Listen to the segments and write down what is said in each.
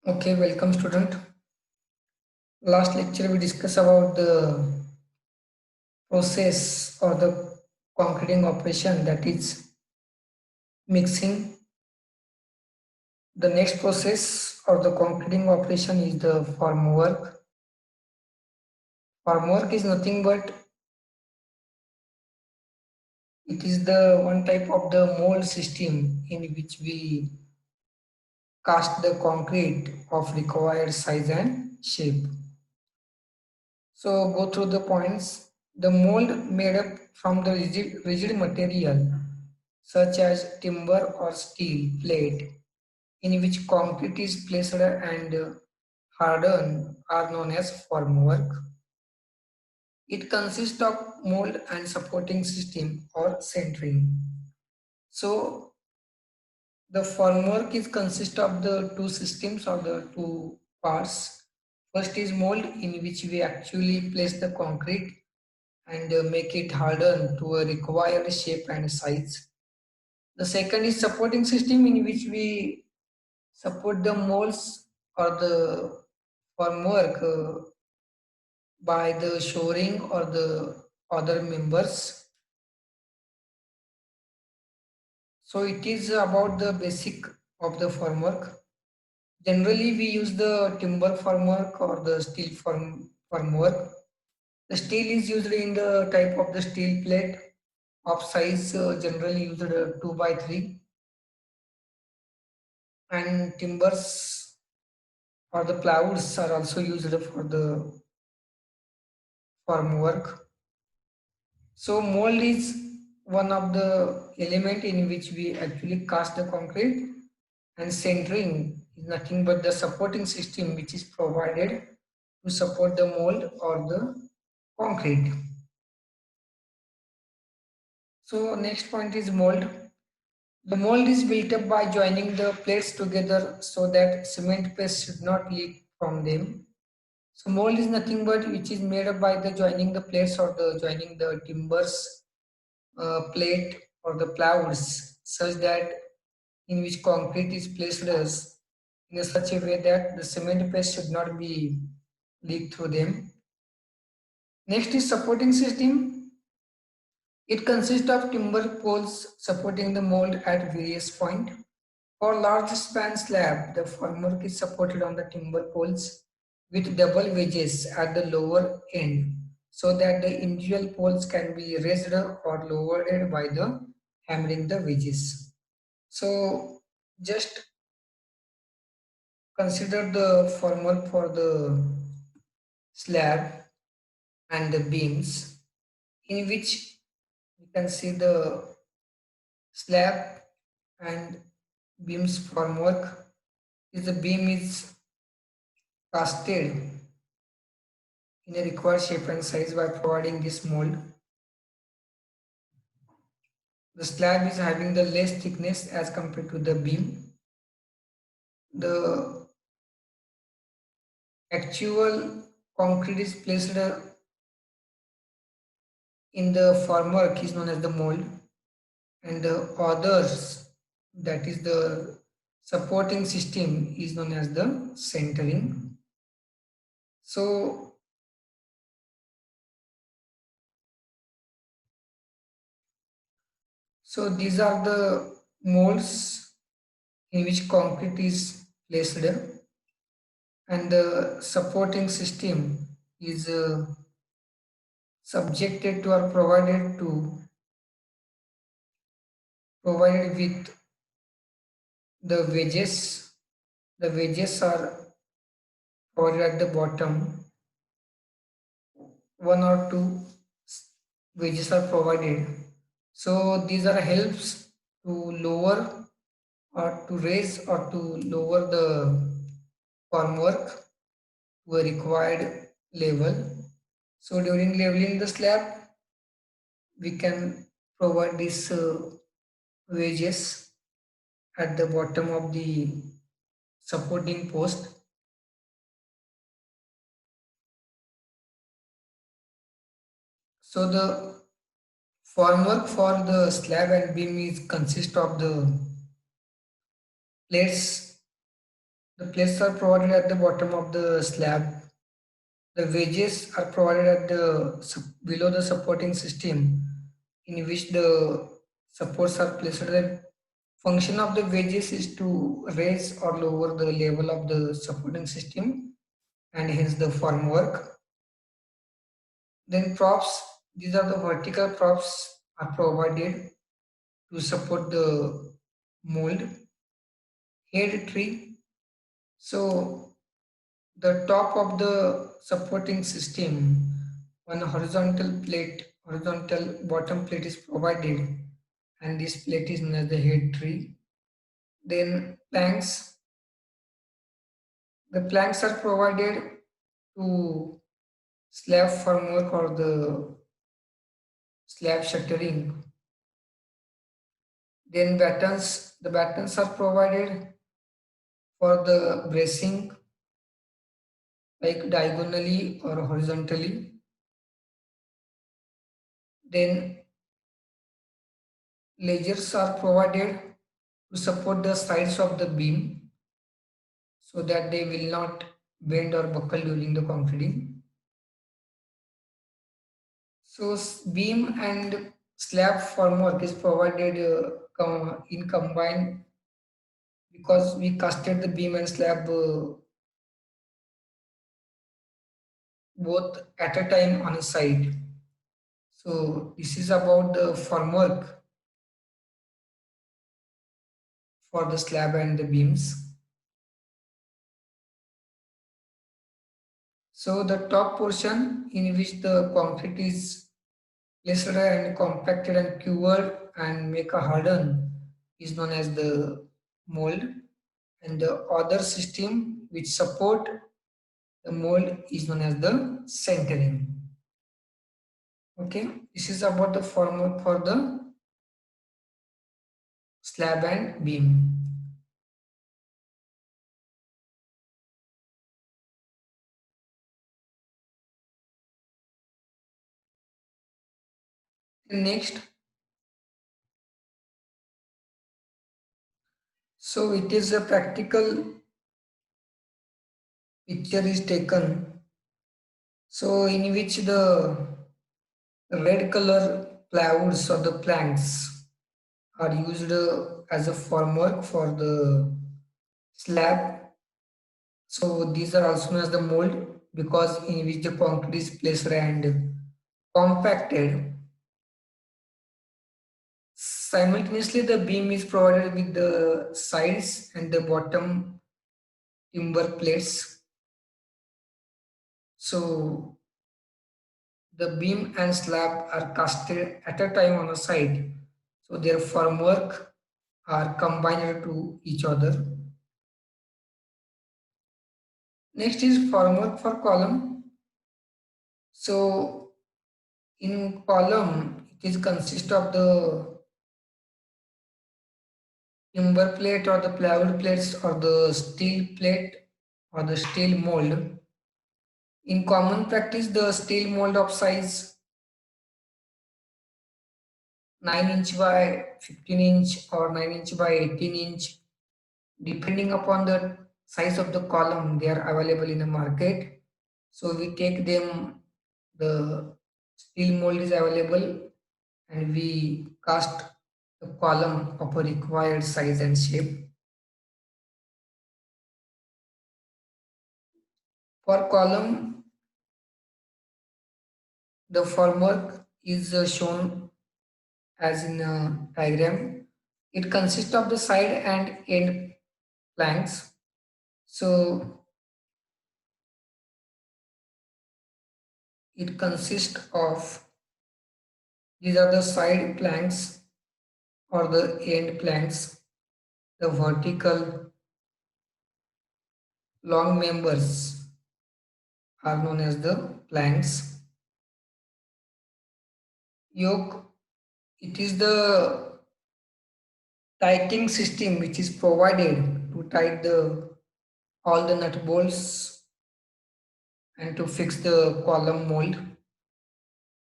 Okay, welcome student. Last lecture we discussed about the process or the concreting operation, that is mixing. The next process or the concreting operation is the form work. Form work is nothing but it is the one type of the mold system in which we cast the concrete of required size and shape. So go through the points. The mold made up from the rigid material such as timber or steel plate in which concrete is placed and hardened are known as formwork. It consists of mold and supporting system or centering. So the formwork is consist of the two systems or the two parts. First is mold, in which we actually place the concrete and make it harden to a required shape and size. The second is supporting system, in which we support the molds or the formwork by the shoring or the other members. So it is about the basic of the formwork. Generally, we use the timber formwork or the steel formwork. The steel is used in the type of the steel plate of size generally used 2 by 3, and timbers or the plywood are also used for the formwork. So mold is one of the element in which we actually cast the concrete, and centering is nothing but the supporting system which is provided to support the mold or the concrete. So next point is mold. The mold is built up by joining the plates together so that cement paste should not leak from them. So mold is nothing but which is made up by the joining the plates or the joining the timbers plate or the plywood such that in which concrete is placed as in a such a way that the cement paste should not be leaked through them. Next is supporting system. It consists of timber poles supporting the mold at various points. For large span slab, the formwork is supported on the timber poles with double wedges at the lower end so that the individual poles can be raised or lowered by the hammering the wedges. So just consider the formwork for the slab and the beams, in which we can see the slab and beams formwork is the beam is casted in a required shape and size by providing this mold. The slab is having the less thickness as compared to the beam. The actual concrete is placed in the formwork is known as the mold, and the others, that is the supporting system, is known as the centering. So these are the molds in which concrete is placed, and the supporting system is subjected to or provided with the wedges. The wedges are provided at the bottom. One or two wedges are provided. So these are helps to lower or to raise or to lower the formwork to a required level. So during leveling the slab, we can provide these wedges at the bottom of the supporting post. So the formwork for the slab and beam is consist of the plates The plates are provided at the bottom of the slab. The wedges are provided at the below the supporting system in which the supports are placed. The function of the wedges is to raise or lower the level of the supporting system and hence the formwork. Then props, these are the vertical props are provided to support the mold. Head tree. So the top of the supporting system, one horizontal bottom plate is provided, and this plate is known as the head tree. Then planks. The planks are provided to slab formwork or the slab shuttering. Then battens. The battens are provided for the bracing, like diagonally or horizontally. Then ledgers are provided to support the sides of the beam so that they will not bend or buckle during the concreting. So beam and slab formwork is provided in combined because we casted the beam and slab both at a time on a side. So this is about the formwork for the slab and the beams. So the top portion in which the concrete is placed and compacted and cured and make a harden is known as the mold, and the other system which support the mold is known as the centering. Okay, this is about the formwork for the slab and beam. Next, so it is a practical picture is taken, so in which the red color plywoods or the planks are used as a formwork for the slab. So these are also known as the mold because in which the concrete is placed and compacted. Simultaneously, the beam is provided with the sides and the bottom timber plates. So the beam and slab are casted at a time on a side. So their formwork are combined to each other. Next is formwork for column. So in column, it is consist of the timber plate or the plywood plates or the steel plate or the steel mold. In common practice, the steel mold of size 9 inch by 15 inch or 9 inch by 18 inch, depending upon the size of the column, they are available in the market. So we take them, the steel mold is available, and we cast the column of a required size and shape. For column, the formwork is shown as in a diagram. It consists of the side and end planks. So it consists of, these are the side planks or the end planks, the vertical long members are known as the planks. Yoke, it is the tightening system which is provided to tight the all the nut bolts and to fix the column mold.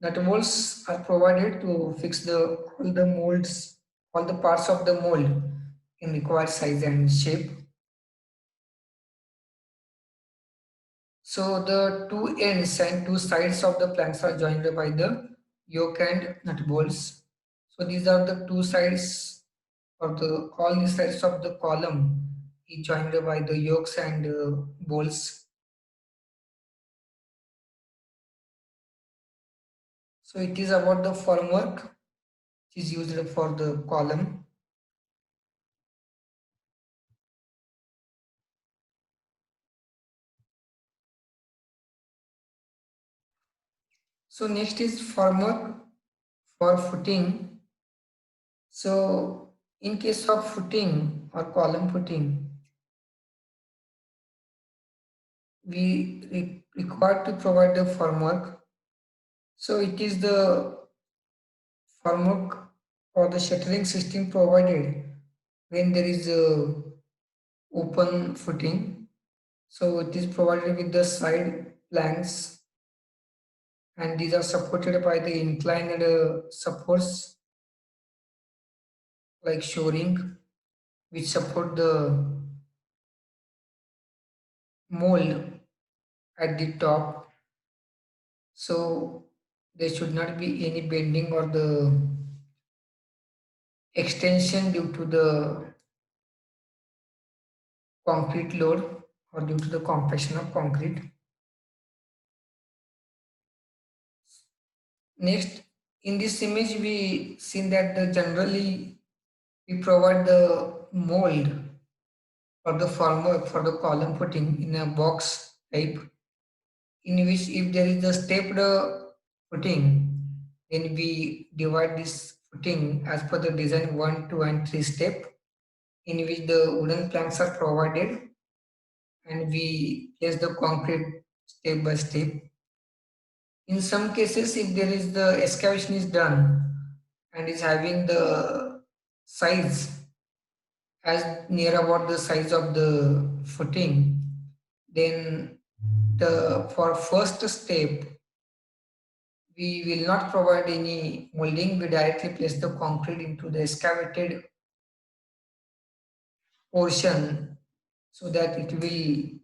Nut bolts are provided to fix all the molds, all the parts of the mold in required size and shape. So the two ends and two sides of the planks are joined by the yoke and nut bolts. So these are the two sides or the all the sides of the column is joined by the yokes and bolts. So it is about the formwork which is used for the column. So next is formwork for footing. So in case of footing or column footing, we require to provide the formwork. So it is the formwork or the shuttering system provided when there is a open footing. So it is provided with the side planks and these are supported by the inclined supports like shoring which support the mold at the top. So there should not be any bending or the extension due to the concrete load or due to the compression of concrete. Next, in this image, we seen that generally we provide the mold for the formwork for the column footing in a box type, in which if there is a stepped footing, then we divide this footing as per the design 1, 2, and 3 step, in which the wooden planks are provided and we place the concrete step by step. In some cases, if there is the excavation is done and is having the size as near about the size of the footing, then the for first step we will not provide any molding. We directly place the concrete into the excavated portion so that it will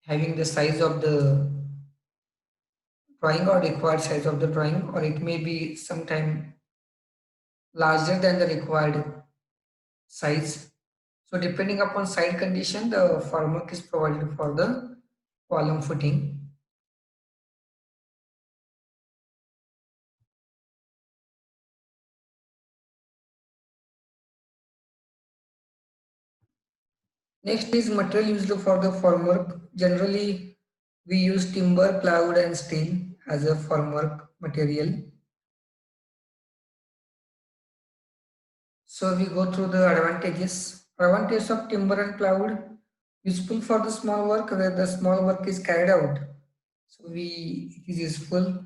having the size of the drawing or required size of the drawing, or it may be sometime larger than the required size. So depending upon site condition, the formwork is provided for the column footing. Next is material used for the formwork. Generally, we use timber, plywood, and steel as a formwork material. So we go through the advantages. Advantage of timber and plywood, useful for the small work where the small work is carried out. So it is useful,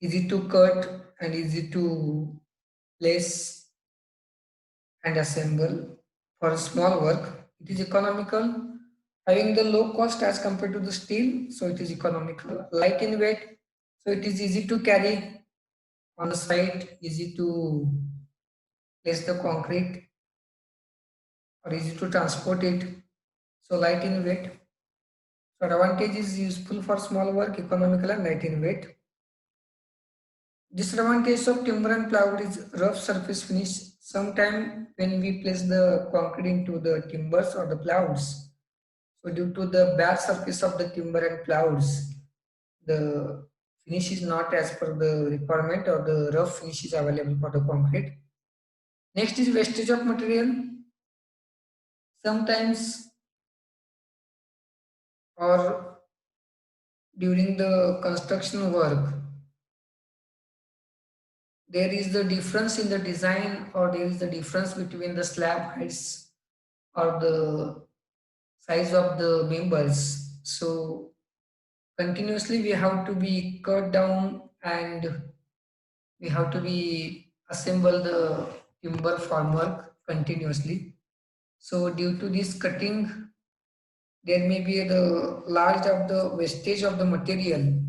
easy to cut and easy to place and assemble. For small work, it is economical, having the low cost as compared to the steel, so it is economical. Light in weight, so it is easy to carry on the site, easy to place the concrete or easy to transport it. So light in weight. So advantage is useful for small work, economical and light in weight. Disadvantage of timber and plywood is rough surface finish. Sometime when we place the concrete into the timbers or the plywood, so due to the bad surface of the timber and plywoods, the finish is not as per the requirement or the rough finish is available for the concrete. Next is wastage of material. Sometimes or during the construction work, there is the difference in the design or there is the difference between the slab heights or the size of the members. So continuously we have to be cut down and we have to be assemble the timber formwork continuously. So due to this cutting, there may be the large of the wastage of the material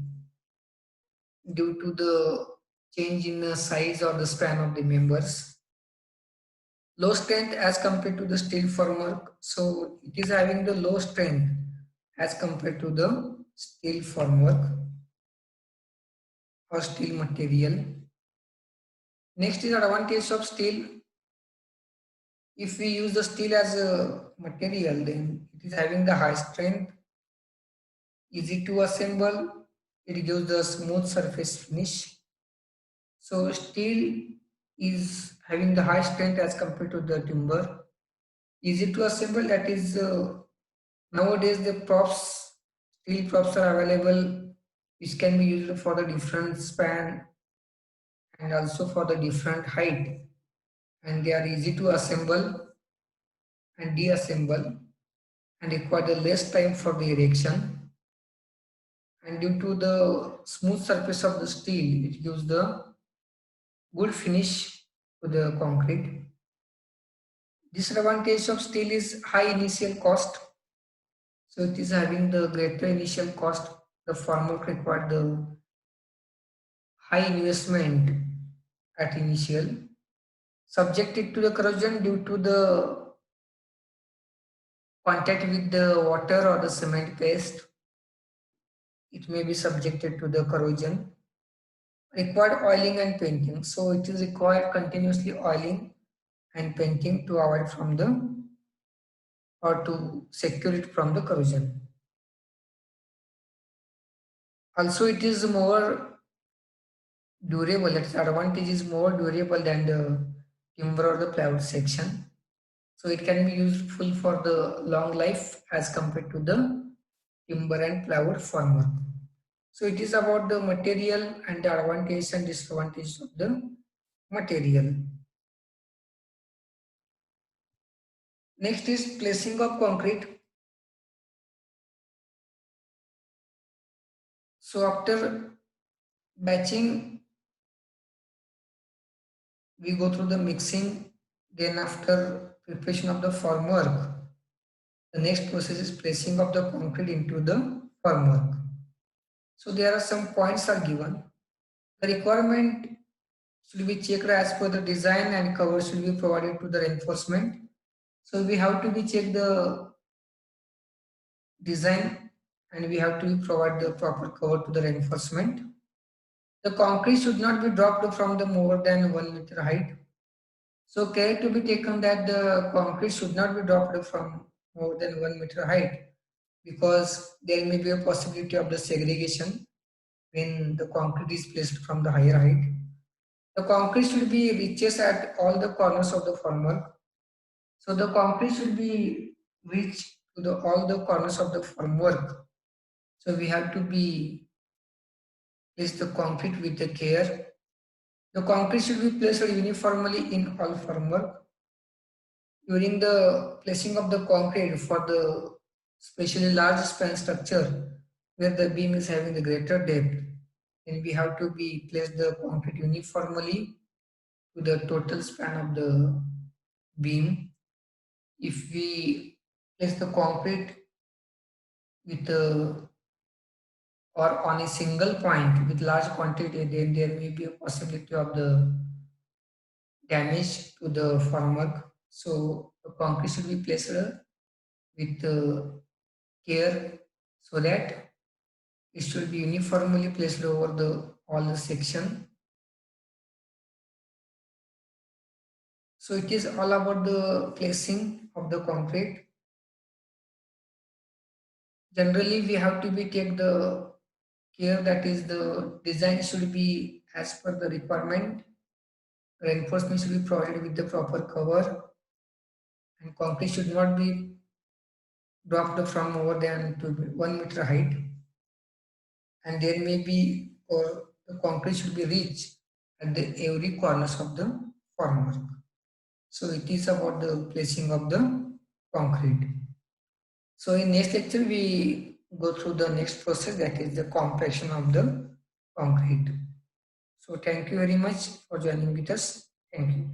due to the change in the size or the span of the members. Low strength as compared to the steel formwork. So it is having the low strength as compared to the steel formwork or steel material. Next is advantage of steel. If we use the steel as a material, then it is having the high strength, easy to assemble, it gives the smooth surface finish. So steel is having the high strength as compared to the timber. Easy to assemble, that is nowadays the props, steel props are available which can be used for the different span and also for the different height, and they are easy to assemble and deassemble and require the less time for the erection, and due to the smooth surface of the steel it gives the good finish to the concrete. Disadvantage of steel is high initial cost. So it is having the greater initial cost. The farmer required the high investment at initial. Subjected to the corrosion due to the contact with the water or the cement paste. It may be subjected to the corrosion. Required oiling and painting. So it is required continuously oiling and painting to avoid from the or to secure it from the corrosion. Also, it is more durable. Its advantage is more durable than the timber or the plywood section. So it can be useful for the long life as compared to the timber and plywood formwork. So it is about the material and the advantage and disadvantage of the material. Next is placing of concrete. So after batching, we go through the mixing. Then after preparation of the formwork, the next process is placing of the concrete into the formwork. So there are some points are given. The requirement should be checked as per the design and cover should be provided to the reinforcement. So we have to be check the design and we have to provide the proper cover to the reinforcement. The concrete should not be dropped from the more than 1 meter height. So care to be taken that the concrete should not be dropped from more than 1 meter height because there may be a possibility of the segregation when the concrete is placed from the higher height. The concrete should be reaches at all the corners of the formwork. So the concrete should be reached to the all the corners of the formwork. So we have to be place the concrete with the care. The concrete should be placed uniformly in all formwork. During the placing of the concrete for the especially large span structure where the beam is having the greater depth, then we have to be place the concrete uniformly to the total span of the beam. If we place the concrete with or on a single point with large quantity, then there may be a possibility of the damage to the formwork. So the concrete should be placed with care so that it should be uniformly placed over the all the section. So it is all about the placing of the concrete. Generally, we have to be take the care that is the design should be as per the requirement. Reinforcement should be provided with the proper cover, and concrete should not be dropped from more than 1 meter height. And there may be or the concrete should be reached at the every corners of the formwork. So it is about the placing of the concrete. So in next lecture we go through the next process, that is the compaction of the concrete. So thank you very much for joining with us. Thank you.